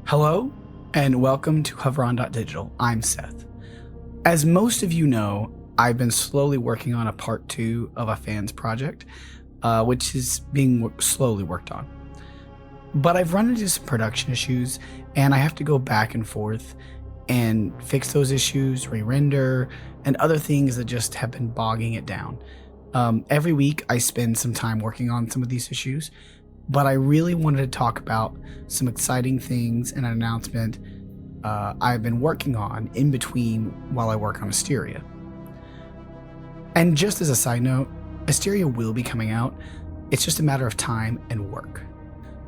Hello, and welcome to Havran.Digital. I'm Seth. As most of you know, I've been slowly working on a part 2 of a fan's project, which is being slowly worked on. But I've run into some production issues, and I have to go back and forth and fix those issues, re-render, and other things that just have been bogging it down. Every week I spend some time working on some of these issues, but I really wanted to talk about some exciting things and an announcement I've been working on in between while I work on Asteria. And just as a side note, Asteria will be coming out. It's just a matter of time and work.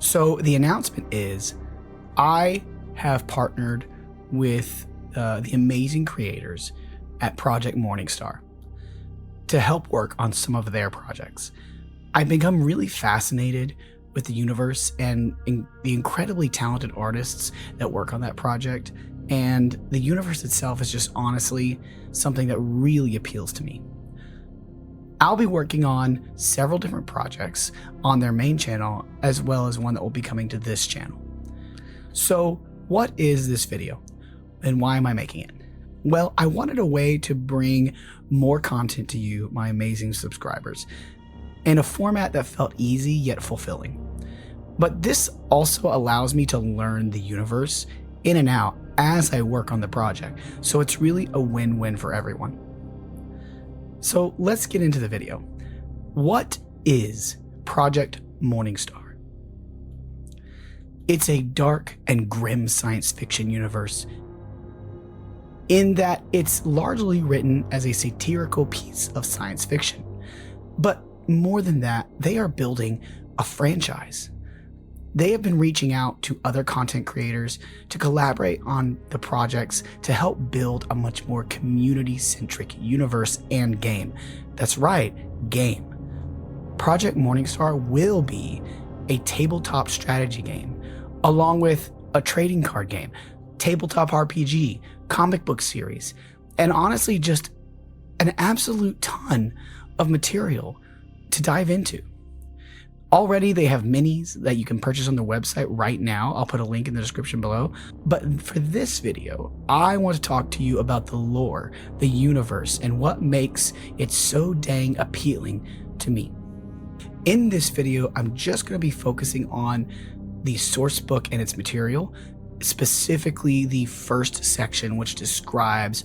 So the announcement is I have partnered with the amazing creators at Project Morningstar to help work on some of their projects. I've become really fascinated with the universe and the incredibly talented artists that work on that project, and the universe itself is just honestly something that really appeals to me. I'll be working on several different projects on their main channel, as well as one that will be coming to this channel. So what is this video and why am I making it? Well, I wanted a way to bring more content to you, my amazing subscribers, in a format that felt easy yet fulfilling. But this also allows me to learn the universe in and out as I work on the project, so it's really a win-win for everyone. So let's get into the video. What is Project Morningstar? It's a dark and grim science fiction universe in that it's largely written as a satirical piece of science fiction. But more than that, they are building a franchise. They have been reaching out to other content creators to collaborate on the projects to help build a much more community-centric universe and game. That's right, game. Project Morningstar will be a tabletop strategy game, along with a trading card game, tabletop RPG, comic book series, and honestly just an absolute ton of material to dive into. Already they have minis that you can purchase on their website right now. I'll put a link in the description below. But for this video, I want to talk to you about the lore, the universe, and what makes it so dang appealing to me. In this video, I'm just going to be focusing on the source book and its material, specifically the first section, which describes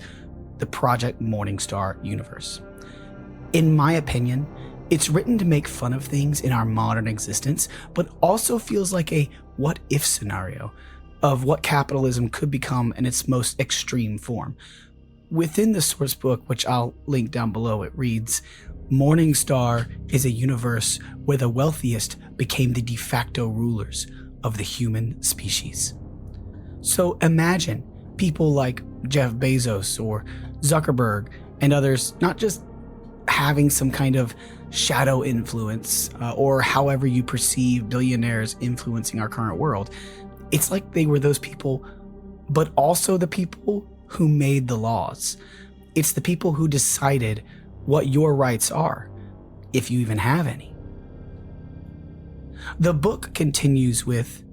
the Project Morningstar universe. In my opinion, it's written to make fun of things in our modern existence, but also feels like a what-if scenario of what capitalism could become in its most extreme form. Within the source book, which I'll link down below, it reads, Morningstar is a universe where the wealthiest became the de facto rulers of the human species. So imagine people like Jeff Bezos or Zuckerberg and others not just having some kind of shadow influence or however you perceive billionaires influencing our current world. It's like they were those people, but also the people who made the laws. It's the people who decided what your rights are, if you even have any. The book continues with,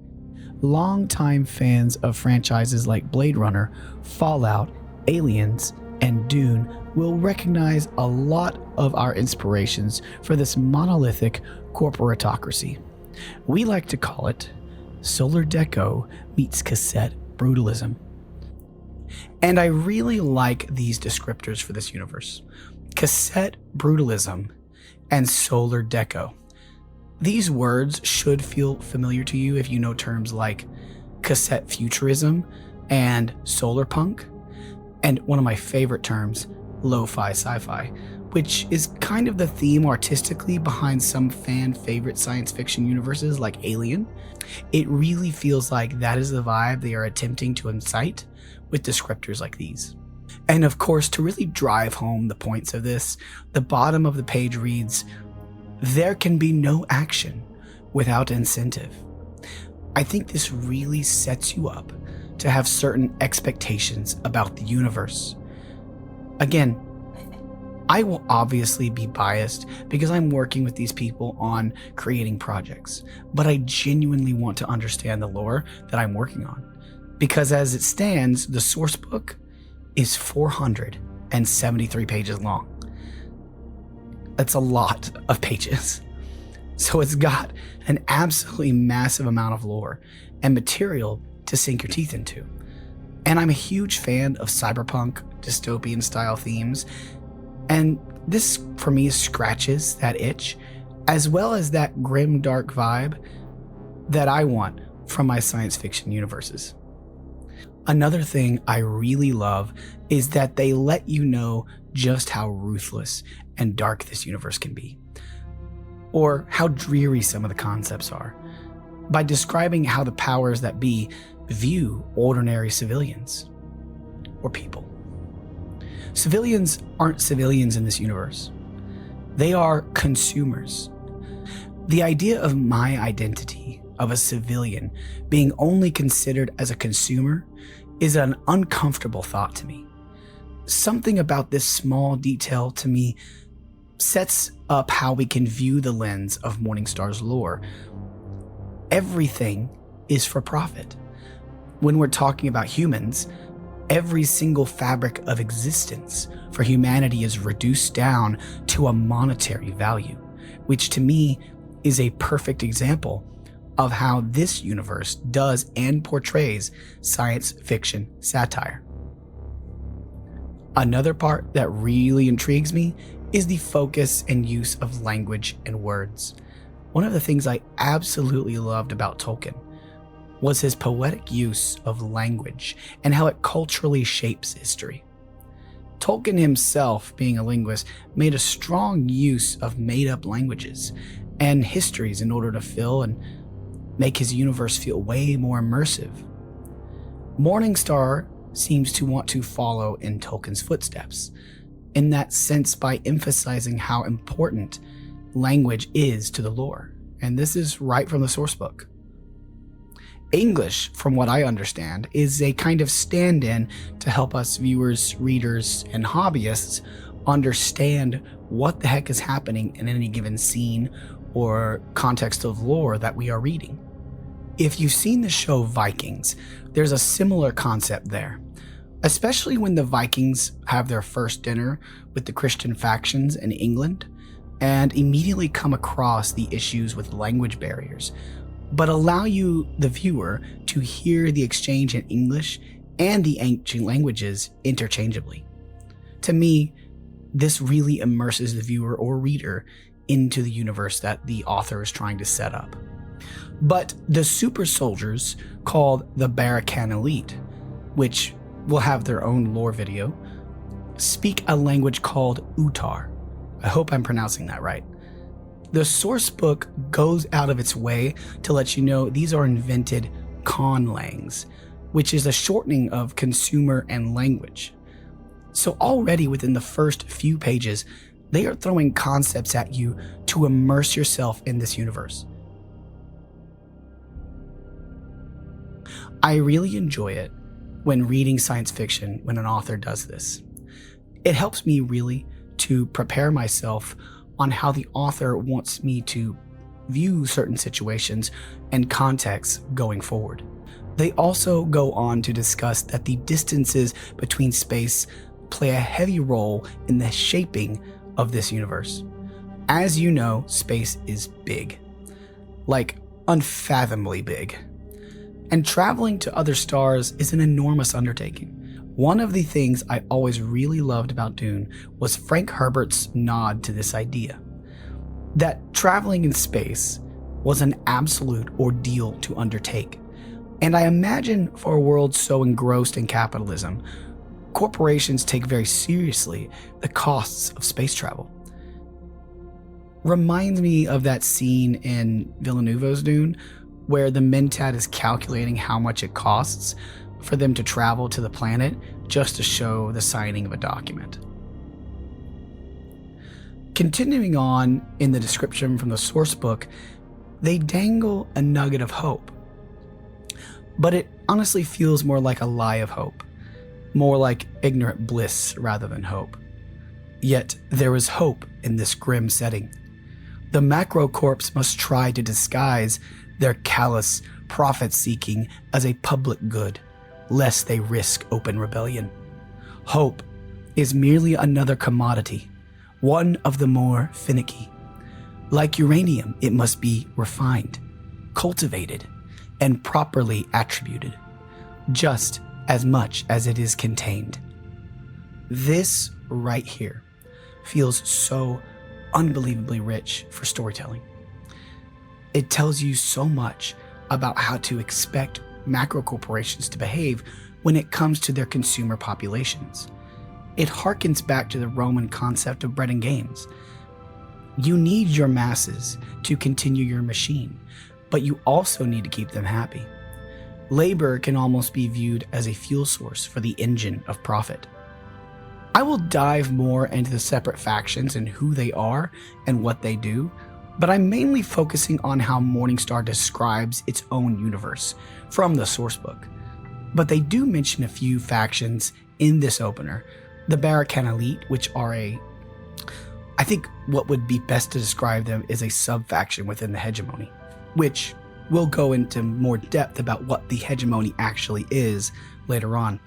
longtime fans of franchises like Blade Runner, Fallout, Aliens, and Dune will recognize a lot of our inspirations for this monolithic corporatocracy. We like to call it Solar Deco meets cassette brutalism. And I really like these descriptors for this universe. Cassette brutalism and Solar Deco. These words should feel familiar to you if you know terms like cassette futurism and solar punk, and one of my favorite terms, lo-fi sci-fi, which is kind of the theme artistically behind some fan favorite science fiction universes like Alien. It really feels like that is the vibe they are attempting to incite with descriptors like these. And of course, to really drive home the points of this, the bottom of the page reads, there can be no action without incentive. I think this really sets you up to have certain expectations about the universe. Again, I will obviously be biased because I'm working with these people on creating projects, but I genuinely want to understand the lore that I'm working on. because as it stands, the source book is 473 pages long. That's a lot of pages. So it's got an absolutely massive amount of lore and material to sink your teeth into. And I'm a huge fan of cyberpunk, dystopian style themes, and this for me scratches that itch, as well as that grim, dark vibe that I want from my science fiction universes. Another thing I really love is that they let you know just how ruthless and dark this universe can be, or how dreary some of the concepts are, by describing how the powers that be view ordinary civilians or people. Civilians aren't civilians in this universe. They are consumers. The idea of my identity of a civilian being only considered as a consumer is an uncomfortable thought to me. Something about this small detail to me sets up how we can view the lens of Morningstar's lore. Everything is for profit. When we're talking about humans, every single fabric of existence for humanity is reduced down to a monetary value, which to me is a perfect example of how this universe does and portrays science fiction satire. Another part that really intrigues me is the focus and use of language and words. One of the things I absolutely loved about Tolkien was his poetic use of language and how it culturally shapes history. Tolkien himself, being a linguist, made a strong use of made-up languages and histories in order to fill and make his universe feel way more immersive. Morningstar seems to want to follow in Tolkien's footsteps, in that sense by emphasizing how important language is to the lore, and this is right from the source book. English, from what I understand, is a kind of stand-in to help us viewers, readers, and hobbyists understand what the heck is happening in any given scene or context of lore that we are reading. If you've seen the show Vikings, there's a similar concept there, especially when the Vikings have their first dinner with the Christian factions in England and immediately come across the issues with language barriers, but allow you, the viewer, to hear the exchange in English and the ancient languages interchangeably. To me, this really immerses the viewer or reader into the universe that the author is trying to set up. But the super soldiers, called the Barakan Elite, which will have their own lore video, speak a language called Utar. I hope I'm pronouncing that right. The source book goes out of its way to let you know these are invented conlangs, which is a shortening of consumer and language. So already within the first few pages, they are throwing concepts at you to immerse yourself in this universe. I really enjoy it when reading science fiction when an author does this. It helps me really to prepare myself on how the author wants me to view certain situations and contexts going forward. They also go on to discuss that the distances between space play a heavy role in the shaping of this universe. As you know, space is big, like unfathomably big. And traveling to other stars is an enormous undertaking. One of the things I always really loved about Dune was Frank Herbert's nod to this idea, that traveling in space was an absolute ordeal to undertake. And I imagine for a world so engrossed in capitalism, corporations take very seriously the costs of space travel. Reminds me of that scene in Villeneuve's Dune where the Mentat is calculating how much it costs for them to travel to the planet just to show the signing of a document. Continuing on in the description from the source book, they dangle a nugget of hope. But it honestly feels more like a lie of hope, more like ignorant bliss rather than hope. Yet there is hope in this grim setting. The macro corps must try to disguise their callous profit-seeking as a public good, lest they risk open rebellion. Hope is merely another commodity, one of the more finicky. Like uranium, it must be refined, cultivated, and properly attributed, just as much as it is contained. This right here feels so unbelievably rich for storytelling. It tells you so much about how to expect macro corporations to behave when it comes to their consumer populations. It harkens back to the Roman concept of bread and games. You need your masses to continue your machine, but you also need to keep them happy. Labor can almost be viewed as a fuel source for the engine of profit. I will dive more into the separate factions and who they are and what they do, but I'm mainly focusing on how Morningstar describes its own universe from the sourcebook. But they do mention a few factions in this opener. The Barracan Elite, which are I think what would be best to describe them is a sub-faction within the hegemony, which we'll go into more depth about what the hegemony actually is later on,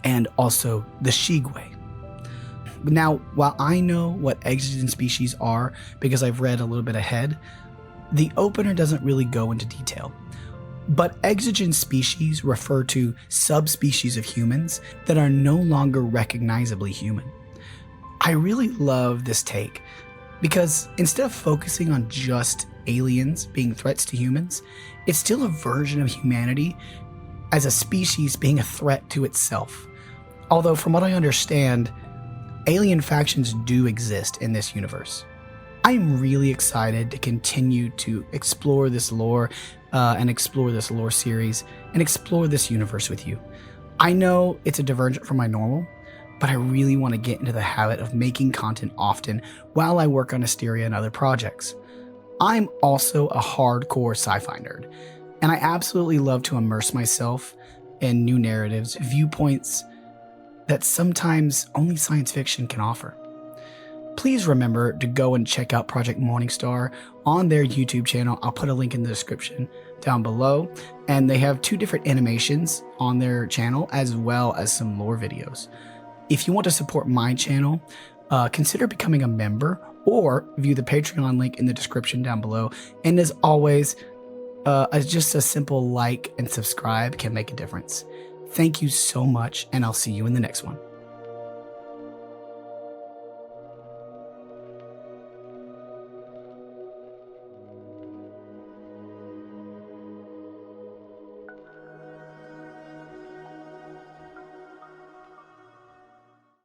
and also the Shigwe. Now, while I know what exigent species are because I've read a little bit ahead, the opener doesn't really go into detail. But exigent species refer to subspecies of humans that are no longer recognizably human. I really love this take because instead of focusing on just aliens being threats to humans, it's still a version of humanity as a species being a threat to itself. Although from what I understand, alien factions do exist in this universe. I'm really excited to continue to explore this lore and explore this lore series and explore this universe with you. I know it's a divergent from my normal, but I really want to get into the habit of making content often while I work on Asteria and other projects. I'm also a hardcore sci-fi nerd, and I absolutely love to immerse myself in new narratives, viewpoints that sometimes only science fiction can offer. Please remember to go and check out Project Morningstar on their YouTube channel. I'll put a link in the description down below, and they have 2 different animations on their channel as well as some lore videos. If you want to support my channel, consider becoming a member or view the Patreon link in the description down below. And as always, just a simple like and subscribe can make a difference. Thank you so much, and I'll see you in the next one.